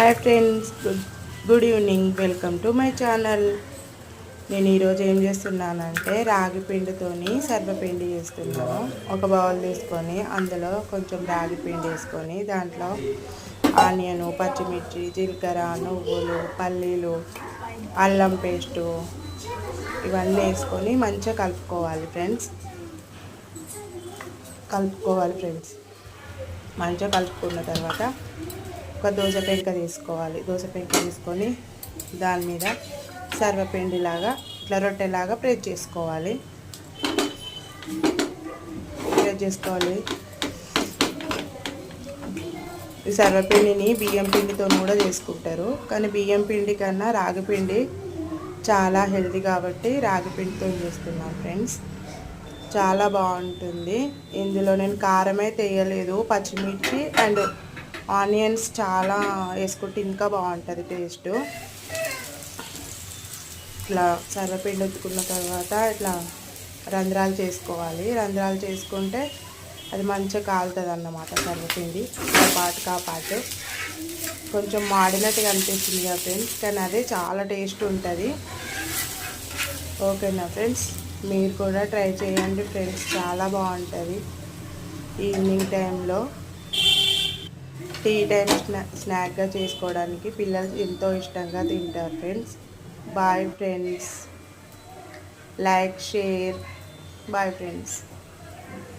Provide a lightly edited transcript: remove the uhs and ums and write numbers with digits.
Hi friends, good evening. Welcome to my channel. నేను ఈరోజు ఏం చేస్తున్నానంటే రాగి పిండితోని సర్వపిండి చేస్తున్నాను. ఒక బౌల్ తీసుకొని అందులో కొంచెం రాగి పిండి వేసుకొని దాంట్లో ఆనియను, పచ్చిమిర్చి, జీలకర్ర, నువ్వులు, పల్లీలు, అల్లం పేస్టు ఇవన్నీ వేసుకొని మంచిగా కలుపుకోవాలి ఫ్రెండ్స్. మంచిగా కలుపుకున్న తర్వాత ఒక దోశ పెంక తీసుకోవాలి. దోశ పెంక తీసుకొని దాని మీద సర్వపిండిలాగా ఇట్లా రొట్టెలాగా ప్రెస్ చేసుకోవాలి. ఈ సర్వపిండిని బియ్యం పిండితో కూడా చేసుకుంటారు, కానీ బియ్యం పిండి కన్నా రాగి పిండి చాలా హెల్తీ కాబట్టి రాగి పిండితో చేస్తున్నాను ఫ్రెండ్స్. చాలా బాగుంటుంది. ఇందులో నేను కారం అయితే వేయలేదు, పచ్చిమిర్చి అండ్ ఆనియన్స్ చాలా వేసుకుంటే ఇంకా బాగుంటుంది టేస్ట్. ఇట్లా సర్వపిండి ఎత్తుకున్న తర్వాత ఇట్లా రంధ్రాలు చేసుకోవాలి. రంధ్రాలు చేసుకుంటే అది మంచిగా కాలుతుంది అన్నమాట. సర్వపిండి ఆ పాటు కొంచెం మాడినట్టుగా అనిపిస్తుంది కదా ఫ్రెండ్స్, కానీ అదే చాలా టేస్ట్ ఉంటుంది. ఓకేనా ఫ్రెండ్స్, మీరు కూడా ట్రై చేయండి ఫ్రెండ్స్, చాలా బాగుంటుంది. ఈవినింగ్ టైంలో టీ టైం స్నాక్గా చేసుకోవడానికి పిల్లలు ఎంతో ఇష్టంగా తింటారు friends. Bye friends, like, share. Bye friends.